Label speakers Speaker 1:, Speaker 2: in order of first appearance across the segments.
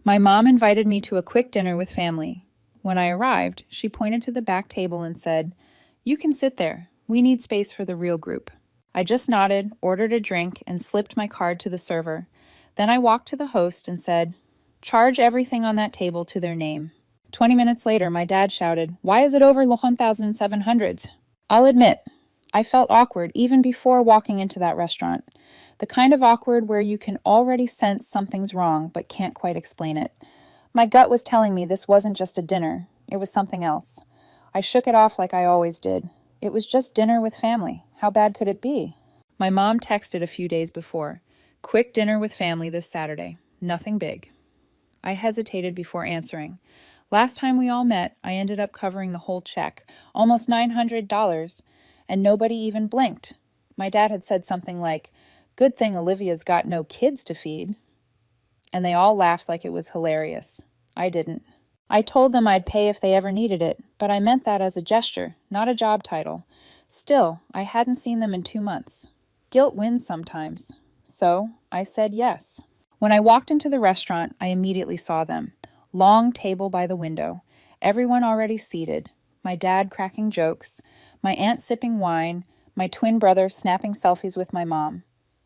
Speaker 1: My mom invited me to a quick dinner with family. When I arrived, she pointed to the back table and said, "You can sit there. We need space for the real group." I just nodded, ordered a drink, and slipped my card to the server. Then I walked to the host and said, "Charge everything on that table to their name." 20 minutes later, my dad shouted, "Why is it over 1,700s?" I'll admit, I felt awkward even before walking into that restaurant. The kind of awkward where you can already sense something's wrong but can't quite explain it. My gut was telling me this wasn't just a dinner, it was something else. I shook it off like I always did. It was just dinner with family. How bad could it be? My mom texted a few days before, "Quick dinner with family this Saturday. Nothing big." I hesitated before answering. Last time we all met, I ended up covering the whole check, almost $900, and nobody even blinked. My dad had said something like, "Good thing Olivia's got no kids to feed." And they all laughed like it was hilarious. I didn't. I told them I'd pay if they ever needed it, but I meant that as a gesture, not a job title. Still, I hadn't seen them in 2 months. Guilt wins sometimes. So, I said yes. When I walked into the restaurant, I immediately saw them. Long table by the window. Everyone already seated. My dad cracking jokes. My aunt sipping wine. My twin brother snapping selfies with my mom.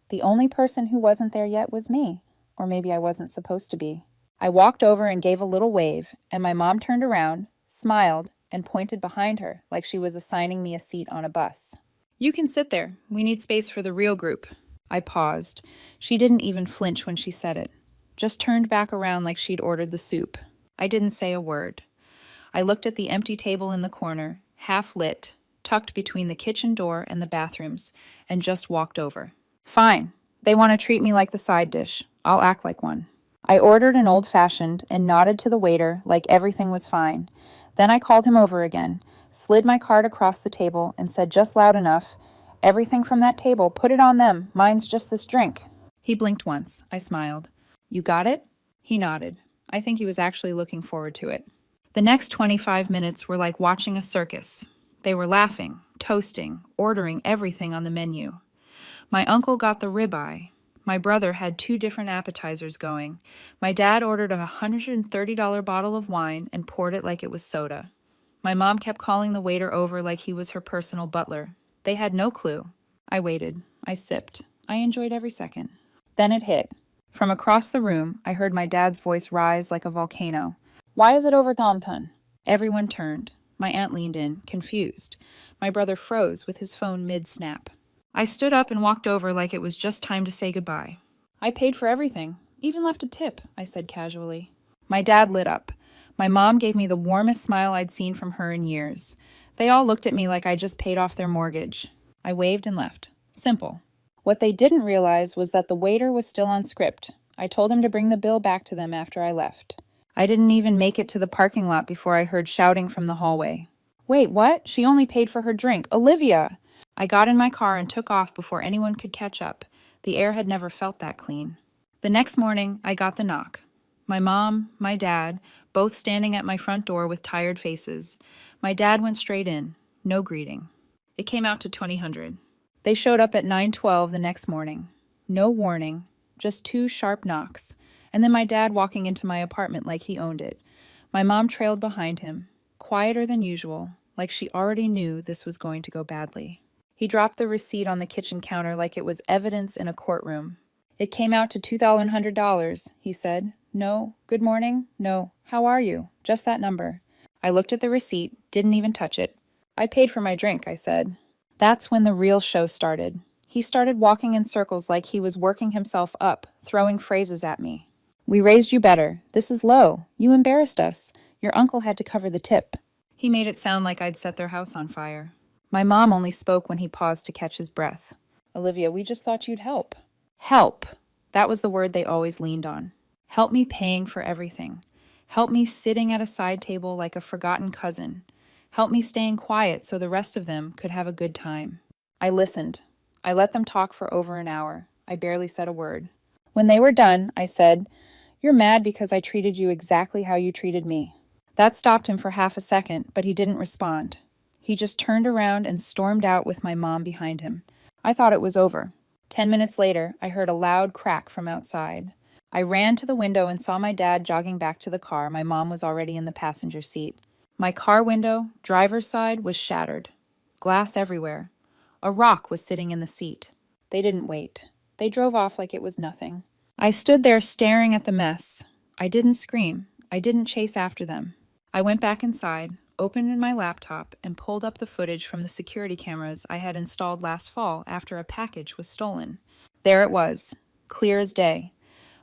Speaker 1: The only person who wasn't there yet was me. Or maybe I wasn't supposed to be. I walked over and gave a little wave, and my mom turned around, smiled, and pointed behind her like she was assigning me a seat on a bus. "You can sit there. We need space for the real group." I paused. She didn't even flinch when she said it. Just turned back around like she'd ordered the soup. I didn't say a word. I looked at the empty table in the corner, half lit, tucked between the kitchen door and the bathrooms, and just walked over. Fine. They want to treat me like the side dish. I'll act like one. I ordered an old-fashioned and nodded to the waiter like everything was fine. Then I called him over again, slid my card across the table, and said just loud enough, "Everything from that table, put it on them. Mine's just this drink." He blinked once. I smiled. "You got it?" He nodded. I think he was actually looking forward to it. The next 25 minutes were like watching a circus. They were laughing, toasting, ordering everything on the menu. My uncle got the ribeye. My brother had 2 different appetizers going. My dad ordered a $130 bottle of wine and poured it like it was soda. My mom kept calling the waiter over like he was her personal butler. They had no clue. I waited. I sipped. I enjoyed every second. Then it hit. From across the room, I heard my dad's voice rise like a volcano. "Why is it over Thomton?" Everyone turned. My aunt leaned in, confused. My brother froze with his phone mid-snap. I stood up and walked over like it was just time to say goodbye. "I paid for everything. Even left a tip," I said casually. My dad lit up. My mom gave me the warmest smile I'd seen from her in years. They all looked at me like I just paid off their mortgage. I waved and left. Simple. What they didn't realize was that the waiter was still on script. I told him to bring the bill back to them after I left. I didn't even make it to the parking lot before I heard shouting from the hallway. "Wait, what? She only paid for her drink. Olivia!" I got in my car and took off before anyone could catch up. The air had never felt that clean. The next morning, I got the knock. My mom, my dad, both standing at my front door with tired faces. My dad went straight in. No greeting. It came out to $2,000. They showed up at 9:12 the next morning. No warning, just 2 sharp knocks, and then my dad walking into my apartment like he owned it. My mom trailed behind him, quieter than usual, like she already knew this was going to go badly. He dropped the receipt on the kitchen counter like it was evidence in a courtroom. "It came out to $2,100, he said. "No, good morning, no, how are you? Just that number." I looked at the receipt, didn't even touch it. "I paid for my drink," I said. That's when the real show started. He started walking in circles like he was working himself up, throwing phrases at me. "We raised you better. This is low. You embarrassed us. Your uncle had to cover the tip." He made it sound like I'd set their house on fire. My mom only spoke when he paused to catch his breath. "Olivia, we just thought you'd help." Help. That was the word they always leaned on. Help me paying for everything. Help me sitting at a side table like a forgotten cousin. Help me staying quiet so the rest of them could have a good time. I listened. I let them talk for over an hour. I barely said a word. When they were done, I said, "You're mad because I treated you exactly how you treated me." That stopped him for half a second, but he didn't respond. He just turned around and stormed out with my mom behind him. I thought it was over. 10 minutes later, I heard a loud crack from outside. I ran to the window and saw my dad jogging back to the car. My mom was already in the passenger seat. My car window, driver's side, was shattered. Glass everywhere. A rock was sitting in the seat. They didn't wait. They drove off like it was nothing. I stood there staring at the mess. I didn't scream. I didn't chase after them. I went back inside, opened my laptop, and pulled up the footage from the security cameras I had installed last fall after a package was stolen. There it was, clear as day.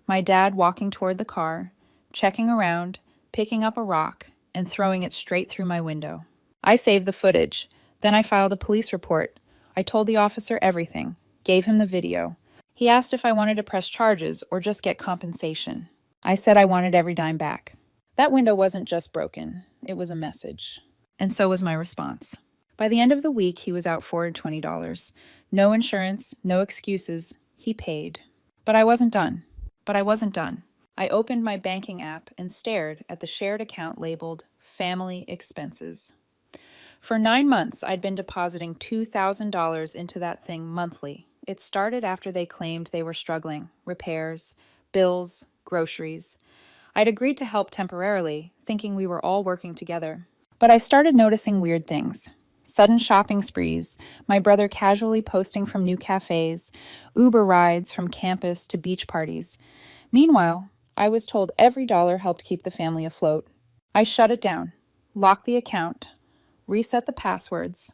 Speaker 1: My dad walking toward the car, checking around, picking up a rock, and throwing it straight through my window. I saved the footage. Then I filed a police report. I told the officer everything, gave him the video. He asked if I wanted to press charges or just get compensation. I said I wanted every dime back. That window wasn't just broken, it was a message. And so was my response. By the end of the week, he was out $420. No insurance, no excuses. He paid. But I wasn't done. I opened my banking app and stared at the shared account labeled Family Expenses. For 9 months, I'd been depositing $2,000 into that thing monthly. It started after they claimed they were struggling. Repairs, bills, groceries. I'd agreed to help temporarily, thinking we were all working together. But I started noticing weird things. Sudden shopping sprees, my brother casually posting from new cafes, Uber rides from campus to beach parties. Meanwhile, I was told every dollar helped keep the family afloat. I shut it down, locked the account, reset the passwords,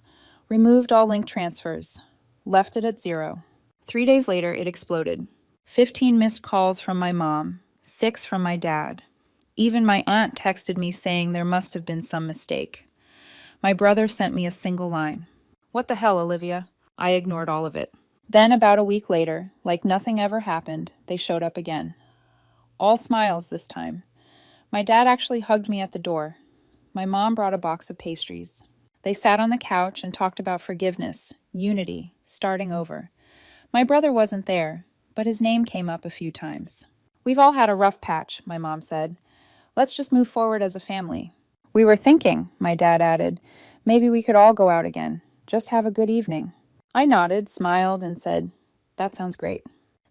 Speaker 1: removed all link transfers, left it at 0. 3 days later, it exploded. 15 missed calls from my mom, 6 from my dad. Even my aunt texted me saying there must have been some mistake. My brother sent me a single line. "What the hell, Olivia?" I ignored all of it. Then, about a week later, like nothing ever happened, they showed up again. All smiles this time. My dad actually hugged me at the door. My mom brought a box of pastries. They sat on the couch and talked about forgiveness, unity, starting over. My brother wasn't there, but his name came up a few times. "We've all had a rough patch," my mom said. "Let's just move forward as a family." "We were thinking," my dad added, "maybe we could all go out again. Just have a good evening." I nodded, smiled, and said, "That sounds great."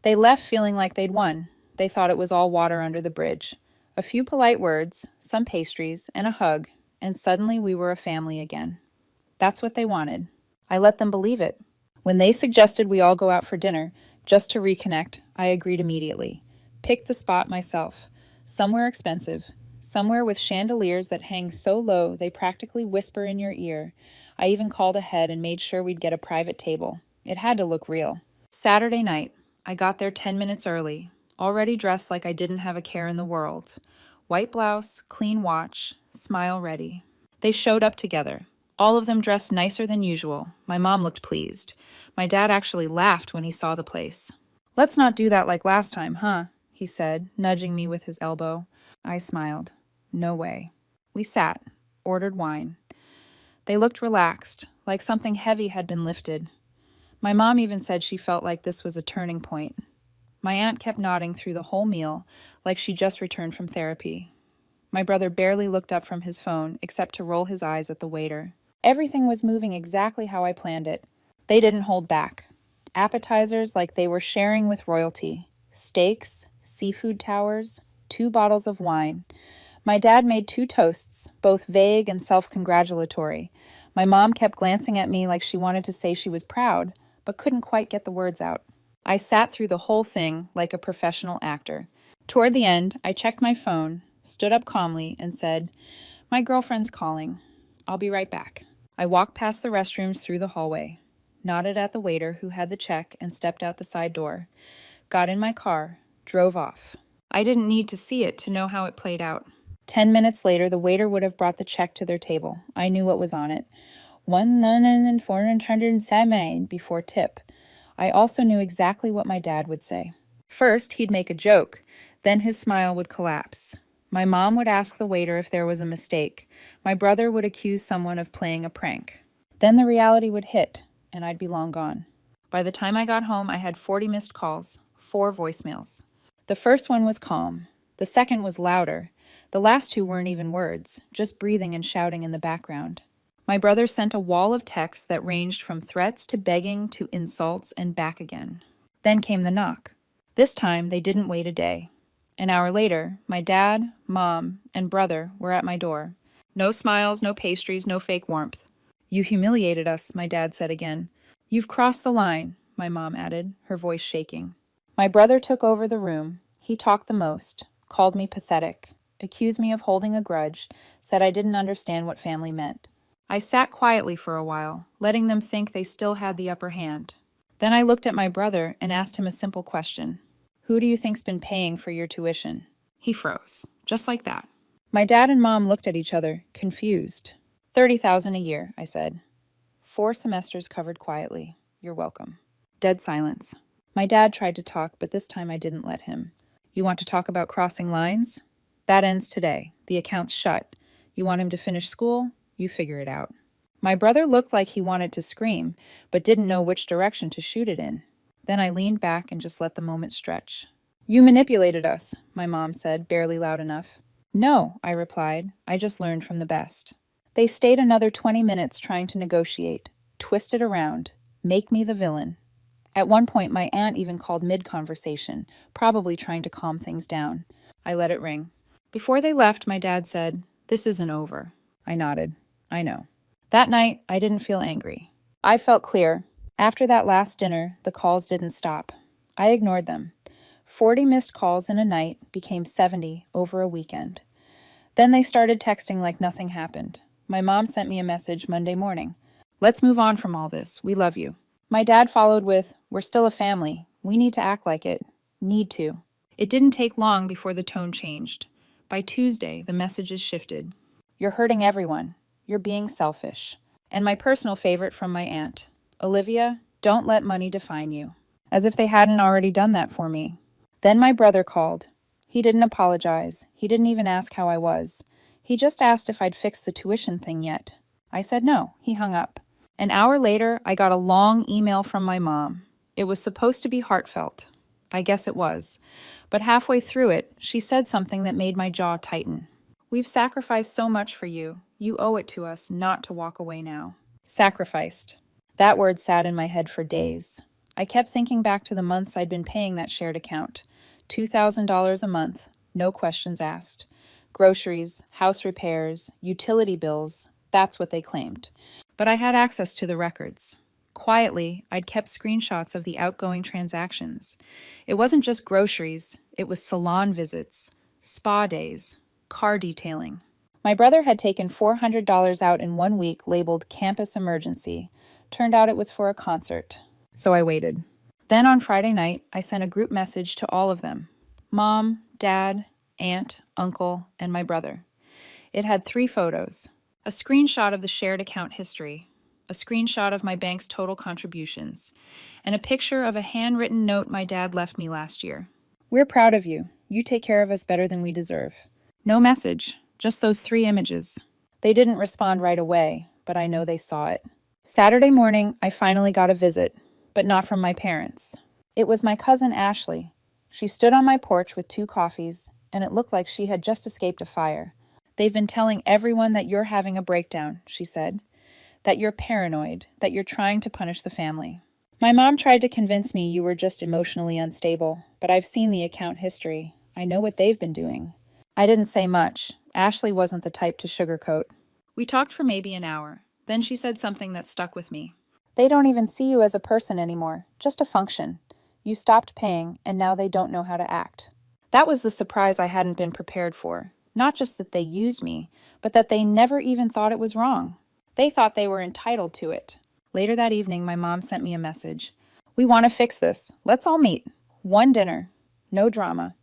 Speaker 1: They left feeling like they'd won. They thought it was all water under the bridge. A few polite words, some pastries, and a hug, and suddenly we were a family again. That's what they wanted. I let them believe it. When they suggested we all go out for dinner, just to reconnect, I agreed immediately. Picked the spot myself. Somewhere expensive. Somewhere with chandeliers that hang so low they practically whisper in your ear. I even called ahead and made sure we'd get a private table. It had to look real. Saturday night. I got there 10 minutes early, already dressed like I didn't have a care in the world. White blouse, clean watch, smile ready. They showed up together. All of them dressed nicer than usual. My mom looked pleased. My dad actually laughed when he saw the place. "Let's not do that like last time, huh?" he said, nudging me with his elbow. I smiled. No way. We sat, ordered wine. They looked relaxed, like something heavy had been lifted. My mom even said she felt like this was a turning point. My aunt kept nodding through the whole meal, like she just returned from therapy. My brother barely looked up from his phone, except to roll his eyes at the waiter. Everything was moving exactly how I planned it. They didn't hold back. Appetizers like they were sharing with royalty. Steaks, seafood towers, 2 bottles of wine. My dad made 2 toasts, both vague and self-congratulatory. My mom kept glancing at me like she wanted to say she was proud, but couldn't quite get the words out. I sat through the whole thing like a professional actor. Toward the end, I checked my phone, stood up calmly, and said, "My girlfriend's calling. I'll be right back." I walked past the restrooms through the hallway, nodded at the waiter who had the check and stepped out the side door, got in my car, drove off. I didn't need to see it to know how it played out. 10 minutes later, the waiter would have brought the check to their table. I knew what was on it. $1,407 before tip. I also knew exactly what my dad would say. First, he'd make a joke. Then his smile would collapse. My mom would ask the waiter if there was a mistake. My brother would accuse someone of playing a prank. Then the reality would hit, and I'd be long gone. By the time I got home, I had 40 missed calls, 4 voicemails. The first one was calm. The second was louder. The last 2 weren't even words, just breathing and shouting in the background. My brother sent a wall of texts that ranged from threats to begging to insults and back again. Then came the knock. This time, they didn't wait a day. An hour later, my dad, mom, and brother were at my door. No smiles, no pastries, no fake warmth. You humiliated us, my dad said again. You've crossed the line, my mom added, her voice shaking. My brother took over the room. He talked the most, called me pathetic, accused me of holding a grudge, said I didn't understand what family meant. I sat quietly for a while, letting them think they still had the upper hand. Then I looked at my brother and asked him a simple question. Who do you think's been paying for your tuition? He froze, just like that. My dad and mom looked at each other, confused. $30,000 a year, I said. 4 semesters covered quietly. You're welcome. Dead silence. My dad tried to talk, but this time I didn't let him. You want to talk about crossing lines? That ends today. The account's shut. You want him to finish school? You figure it out. My brother looked like he wanted to scream, but didn't know which direction to shoot it in. Then I leaned back and just let the moment stretch. You manipulated us, my mom said, barely loud enough. No, I replied. I just learned from the best. They stayed another 20 minutes trying to negotiate, twist it around, make me the villain. At one point, my aunt even called mid-conversation, probably trying to calm things down. I let it ring. Before they left, my dad said, "This isn't over." I nodded. I know. That night, I didn't feel angry. I felt clear. After that last dinner, the calls didn't stop. I ignored them. 40 missed calls in a night became 70 over a weekend. Then they started texting like nothing happened. My mom sent me a message Monday morning. Let's move on from all this. We love you. My dad followed with, we're still a family. We need to act like it. Need to. It didn't take long before the tone changed. By Tuesday, the messages shifted. You're hurting everyone. You're being selfish. And my personal favorite from my aunt. Olivia, don't let money define you. As if they hadn't already done that for me. Then my brother called. He didn't apologize. He didn't even ask how I was. He just asked if I'd fixed the tuition thing yet. I said no. He hung up. An hour later, I got a long email from my mom. It was supposed to be heartfelt. I guess it was. But halfway through it, she said something that made my jaw tighten. We've sacrificed so much for you. You owe it to us not to walk away now. Sacrificed. That word sat in my head for days. I kept thinking back to the months I'd been paying that shared account. $2,000 a month, no questions asked. Groceries, house repairs, utility bills, that's what they claimed. But I had access to the records. Quietly, I'd kept screenshots of the outgoing transactions. It wasn't just groceries, it was salon visits, spa days, car detailing. My brother had taken $400 out in 1 week labeled campus emergency. Turned out it was for a concert. So I waited. Then on Friday night, I sent a group message to all of them. Mom, Dad, Aunt, Uncle, and my brother. It had 3 photos. A screenshot of the shared account history, a screenshot of my bank's total contributions, and a picture of a handwritten note my dad left me last year. We're proud of you. You take care of us better than we deserve. No message, just those 3 images. They didn't respond right away, but I know they saw it. Saturday morning, I finally got a visit, but not from my parents. It was my cousin Ashley. She stood on my porch with 2 coffees, and it looked like she had just escaped a fire. They've been telling everyone that you're having a breakdown, she said. That you're paranoid, that you're trying to punish the family. My mom tried to convince me you were just emotionally unstable, but I've seen the account history. I know what they've been doing. I didn't say much. Ashley wasn't the type to sugarcoat. We talked for maybe an hour. Then she said something that stuck with me. They don't even see you as a person anymore, just a function. You stopped paying, and now they don't know how to act. That was the surprise I hadn't been prepared for. Not just that they used me, but that they never even thought it was wrong. They thought they were entitled to it. Later that evening, my mom sent me a message. We want to fix this. Let's all meet. 1 dinner. No drama.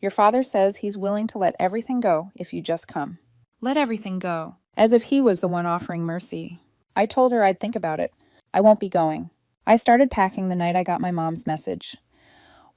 Speaker 1: Your father says he's willing to let everything go if you just come. Let everything go. As if he was the one offering mercy. I told her I'd think about it. I won't be going. I started packing the night I got my mom's message.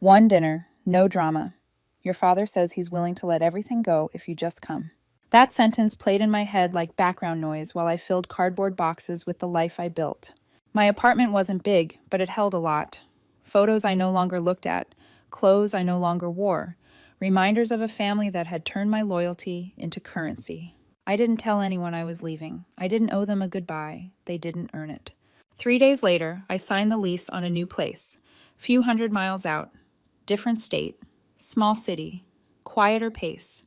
Speaker 1: 1 dinner. No drama. Your father says he's willing to let everything go if you just come. That sentence played in my head like background noise while I filled cardboard boxes with the life I built. My apartment wasn't big, but it held a lot. Photos I no longer looked at, clothes I no longer wore, reminders of a family that had turned my loyalty into currency. I didn't tell anyone I was leaving. I didn't owe them a goodbye. They didn't earn it. 3 days later, I signed the lease on a new place, few hundred miles out, different state, small city, quieter pace.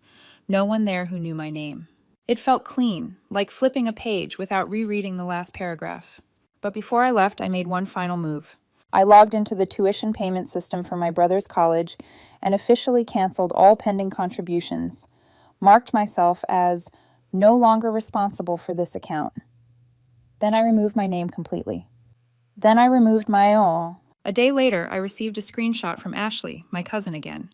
Speaker 1: No one there who knew my name. It felt clean, like flipping a page without rereading the last paragraph. But before I left, I made one final move. I logged into the tuition payment system for my brother's college and officially canceled all pending contributions, marked myself as no longer responsible for this account. Then I removed my name completely. Then I removed my all. A day later, I received a screenshot from Ashley, my cousin again.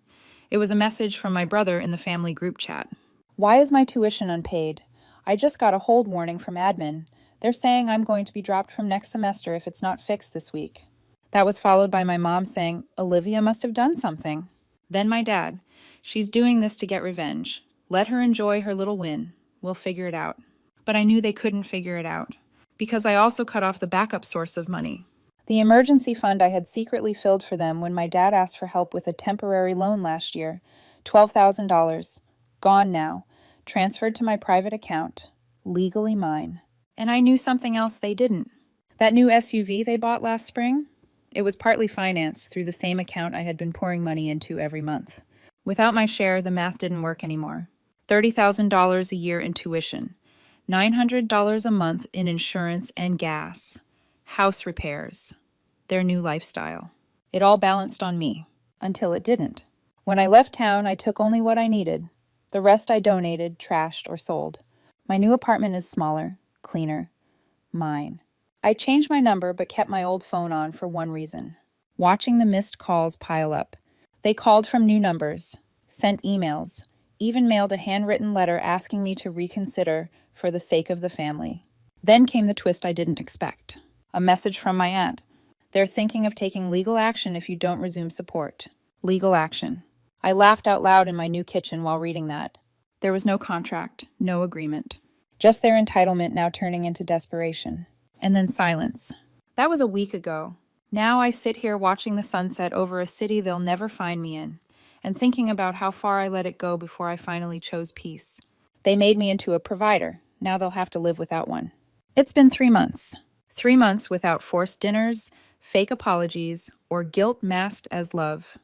Speaker 1: It was a message from my brother in the family group chat. Why is my tuition unpaid? I just got a hold warning from admin. They're saying I'm going to be dropped from next semester if it's not fixed this week. That was followed by my mom saying, Olivia must have done something. Then my dad, she's doing this to get revenge. Let her enjoy her little win. We'll figure it out. But I knew they couldn't figure it out, because I also cut off the backup source of money. The emergency fund I had secretly filled for them when my dad asked for help with a temporary loan last year, $12,000. Gone now. Transferred to my private account. Legally mine. And I knew something else they didn't. That new SUV they bought last spring? It was partly financed through the same account I had been pouring money into every month. Without my share, the math didn't work anymore. $30,000 a year in tuition. $900 a month in insurance and gas. House repairs. Their new lifestyle. It all balanced on me. Until it didn't. When I left town, I took only what I needed. The rest I donated, trashed, or sold. My new apartment is smaller, cleaner. Mine. I changed my number but kept my old phone on for one reason. Watching the missed calls pile up. They called from new numbers, sent emails, even mailed a handwritten letter asking me to reconsider for the sake of the family. Then came the twist I didn't expect. A message from my aunt. They're thinking of taking legal action if you don't resume support. Legal action. I laughed out loud in my new kitchen while reading that. There was no contract, no agreement. Just their entitlement now turning into desperation. And then silence. That was a week ago. Now I sit here watching the sunset over a city they'll never find me in, and thinking about how far I let it go before I finally chose peace. They made me into a provider. Now they'll have to live without one. It's been 3 months. 3 months without forced dinners, fake apologies, or guilt masked as love.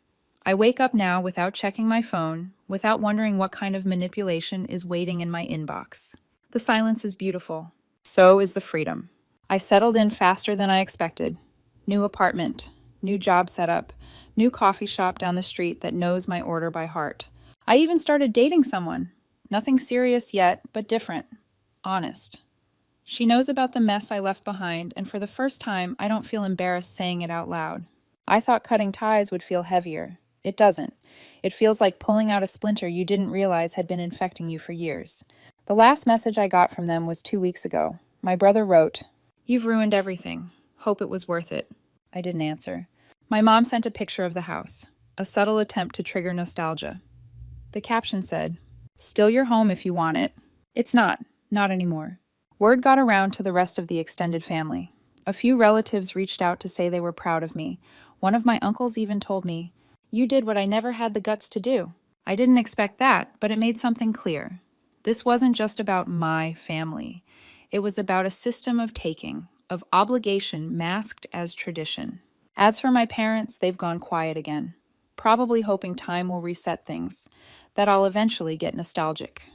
Speaker 1: I wake up now without checking my phone, without wondering what kind of manipulation is waiting in my inbox. The silence is beautiful. So is the freedom. I settled in faster than I expected. New apartment, new job setup, new coffee shop down the street that knows my order by heart. I even started dating someone. Nothing serious yet, but different. Honest. She knows about the mess I left behind, and for the first time, I don't feel embarrassed saying it out loud. I thought cutting ties would feel heavier. It doesn't. It feels like pulling out a splinter you didn't realize had been infecting you for years. The last message I got from them was 2 weeks ago. My brother wrote, "You've ruined everything. Hope it was worth it." I didn't answer. My mom sent a picture of the house, a subtle attempt to trigger nostalgia. The caption said, "Still your home if you want it." It's not anymore. Word got around to the rest of the extended family. A few relatives reached out to say they were proud of me. One of my uncles even told me, "You did what I never had the guts to do." I didn't expect that, but it made something clear. This wasn't just about my family. It was about a system of taking, of obligation masked as tradition. As for my parents, they've gone quiet again, probably hoping time will reset things, that I'll eventually get nostalgic,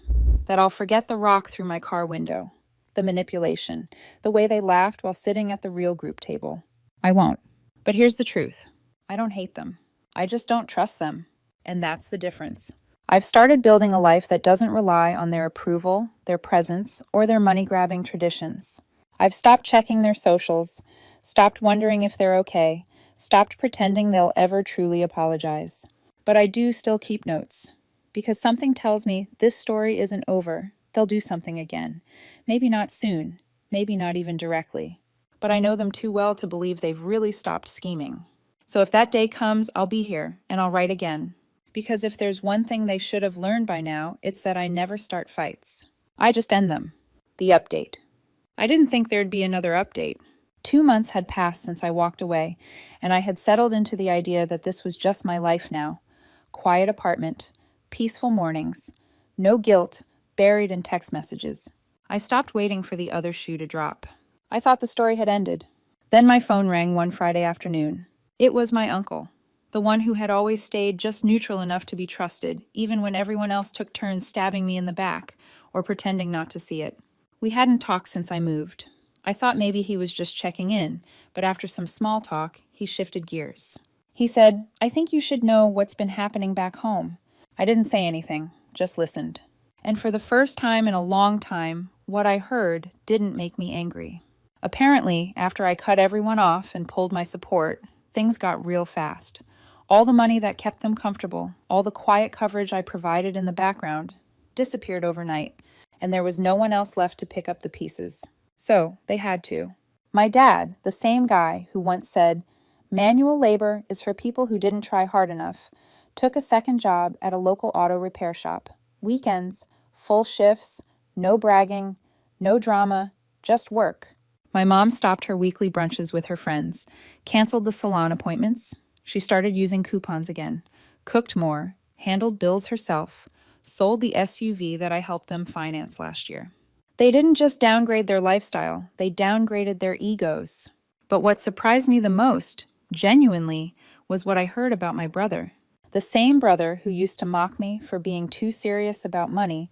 Speaker 1: that I'll forget the rock through my car window, the manipulation, the way they laughed while sitting at the real group table. I won't. But here's the truth. I don't hate them. I just don't trust them. And that's the difference. I've started building a life that doesn't rely on their approval, their presence, or their money-grabbing traditions. I've stopped checking their socials, stopped wondering if they're okay, stopped pretending they'll ever truly apologize. But I do still keep notes, because something tells me this story isn't over. They'll do something again. Maybe not soon, maybe not even directly. But I know them too well to believe they've really stopped scheming. So if that day comes, I'll be here, and I'll write again. Because if there's one thing they should have learned by now, it's that I never start fights. I just end them. The update. I didn't think there'd be another update. 2 months had passed since I walked away, and I had settled into the idea that this was just my life now. Quiet apartment, peaceful mornings, no guilt, buried in text messages. I stopped waiting for the other shoe to drop. I thought the story had ended. Then my phone rang one Friday afternoon. It was my uncle. the one who had always stayed just neutral enough to be trusted, even when everyone else took turns stabbing me in the back or pretending not to see it. We hadn't talked since I moved. I thought maybe he was just checking in, but after some small talk, he shifted gears. He said, "I think you should know what's been happening back home." I didn't say anything, just listened. And for the first time in a long time, what I heard didn't make me angry. Apparently, after I cut everyone off and pulled my support, things got real fast. All the money that kept them comfortable, all the quiet coverage I provided in the background, disappeared overnight, and there was no one else left to pick up the pieces. So, they had to. My dad, the same guy who once said, "Manual labor is for people who didn't try hard enough," took a second job at a local auto repair shop. Weekends, full shifts, no bragging, no drama, just work. My mom stopped her weekly brunches with her friends, canceled the salon appointments. She started using coupons again, cooked more, handled bills herself, sold the SUV that I helped them finance last year. They didn't just downgrade their lifestyle, they downgraded their egos. But what surprised me the most, genuinely, was what I heard about my brother. The same brother who used to mock me for being too serious about money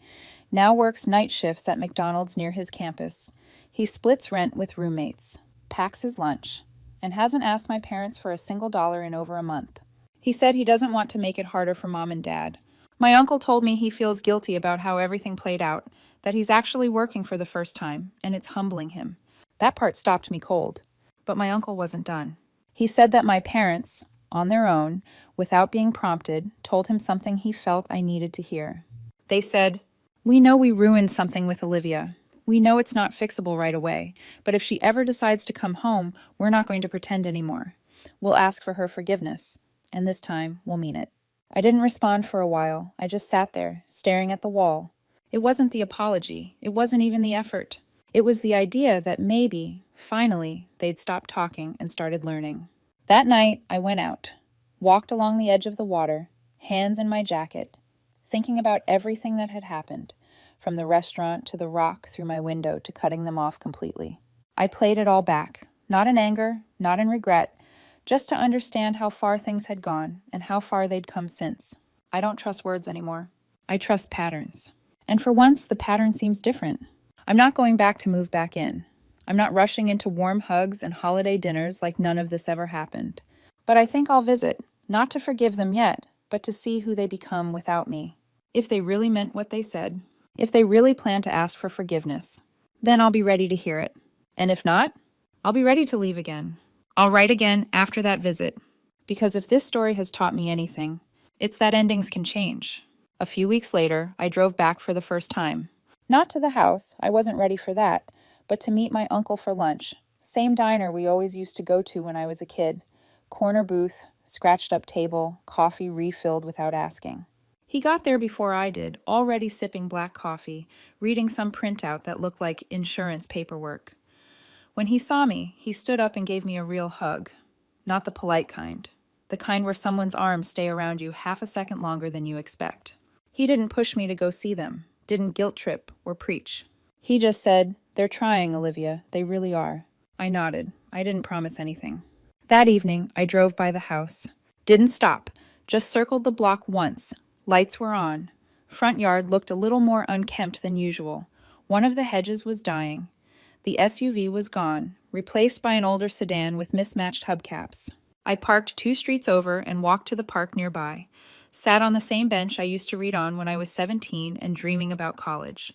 Speaker 1: now works night shifts at McDonald's near his campus. He splits rent with roommates, packs his lunch, and hasn't asked my parents for a single dollar in over a month. He said he doesn't want to make it harder for mom and dad. My uncle told me he feels guilty about how everything played out, that he's actually working for the first time, and it's humbling him. That part stopped me cold. But my uncle wasn't done. He said that my parents, on their own, without being prompted, told him something he felt I needed to hear. They said, "We know we ruined something with Olivia. We know it's not fixable right away, but if she ever decides to come home, we're not going to pretend anymore. We'll ask for her forgiveness, and this time we'll mean it." I didn't respond for a while. I just sat there, staring at the wall. It wasn't the apology. It wasn't even the effort. It was the idea that maybe, finally, they'd stopped talking and started learning. That night, I went out, walked along the edge of the water, hands in my jacket, thinking about everything that had happened, from the restaurant to the rock through my window to cutting them off completely. I played it all back, not in anger, not in regret, just to understand how far things had gone and how far they'd come since. I don't trust words anymore. I trust patterns. And for once, the pattern seems different. I'm not going back to move back in. I'm not rushing into warm hugs and holiday dinners like none of this ever happened. But I think I'll visit, not to forgive them yet, but to see who they become without me. If they really meant what they said, if they really plan to ask for forgiveness, then I'll be ready to hear it. And if not, I'll be ready to leave again. I'll write again after that visit. Because if this story has taught me anything, it's that endings can change. A few weeks later, I drove back for the first time. Not to the house, I wasn't ready for that, but to meet my uncle for lunch. Same diner we always used to go to when I was a kid. Corner booth, scratched up table, coffee refilled without asking. He got there before I did, already sipping black coffee, reading some printout that looked like insurance paperwork. When he saw me, he stood up and gave me a real hug. Not the polite kind. The kind where someone's arms stay around you half a second longer than you expect. He didn't push me to go see them, didn't guilt trip or preach. He just said, "They're trying, Olivia. They really are." I nodded. I didn't promise anything. That evening, I drove by the house. Didn't stop, just circled the block once. Lights were on. Front yard looked a little more unkempt than usual. One of the hedges was dying. The SUV was gone, replaced by an older sedan with mismatched hubcaps. I parked 2 streets over and walked to the park nearby. Sat on the same bench I used to read on when I was 17 and dreaming about college.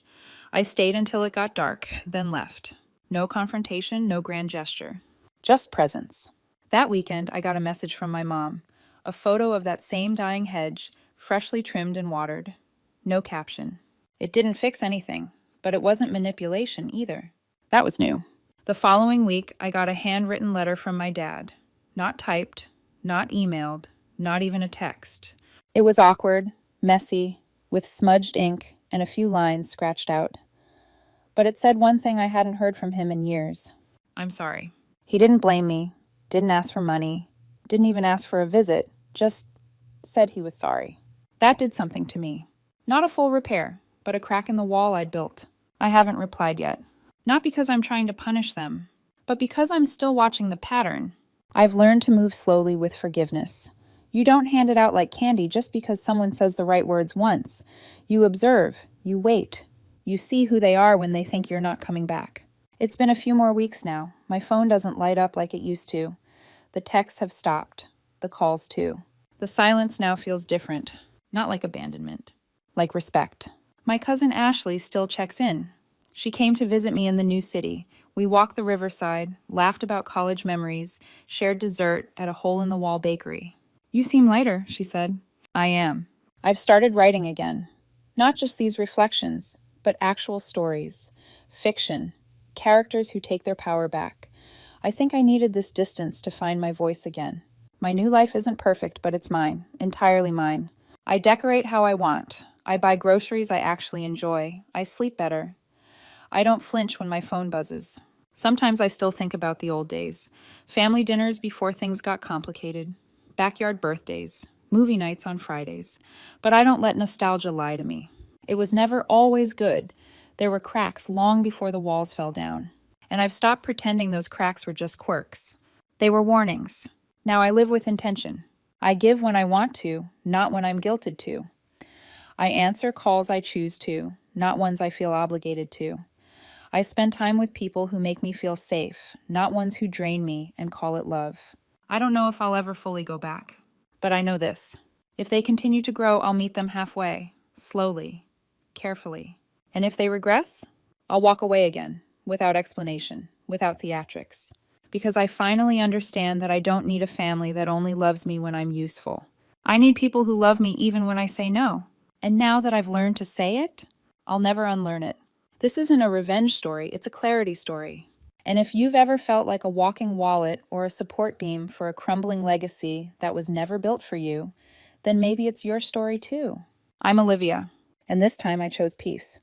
Speaker 1: I stayed until it got dark, then left. No confrontation, no grand gesture. Just presence. That weekend, I got a message from my mom. A photo of that same dying hedge, freshly trimmed and watered. No caption. It didn't fix anything, but it wasn't manipulation either. That was new. The following week, I got a handwritten letter from my dad. Not typed, not emailed, not even a text. It was awkward, messy, with smudged ink and a few lines scratched out. But it said one thing I hadn't heard from him in years. "I'm sorry." He didn't blame me, didn't ask for money, didn't even ask for a visit, just said he was sorry. That did something to me. Not a full repair, but a crack in the wall I'd built. I haven't replied yet. Not because I'm trying to punish them, but because I'm still watching the pattern. I've learned to move slowly with forgiveness. You don't hand it out like candy just because someone says the right words once. You observe, you wait, you see who they are when they think you're not coming back. It's been a few more weeks now. My phone doesn't light up like it used to. The texts have stopped. The calls too. The silence now feels different. Not like abandonment. Like respect. My cousin Ashley still checks in. She came to visit me in the new city. We walked the riverside, laughed about college memories, shared dessert at a hole-in-the-wall bakery. You seem lighter, she said. I am. I've started writing again. Not just these reflections, but actual stories. Fiction. Characters who take their power back. I think I needed this distance to find my voice again. My new life isn't perfect, but it's mine. Entirely mine. I decorate how I want. I buy groceries I actually enjoy. I sleep better. I don't flinch when my phone buzzes. Sometimes I still think about the old days. Family dinners before things got complicated. Backyard birthdays. Movie nights on Fridays. But I don't let nostalgia lie to me. It was never always good. There were cracks long before the walls fell down. And I've stopped pretending those cracks were just quirks. They were warnings. Now I live with intention. I give when I want to, not when I'm guilted to. I answer calls I choose to, not ones I feel obligated to. I spend time with people who make me feel safe, not ones who drain me and call it love. I don't know if I'll ever fully go back, but I know this. If they continue to grow, I'll meet them halfway, slowly, carefully. And if they regress, I'll walk away again, without explanation, without theatrics. Because I finally understand that I don't need a family that only loves me when I'm useful. I need people who love me even when I say no. And now that I've learned to say it, I'll never unlearn it. This isn't a revenge story, it's a clarity story. And if you've ever felt like a walking wallet or a support beam for a crumbling legacy that was never built for you, then maybe it's your story too. I'm Olivia, and this time I chose peace.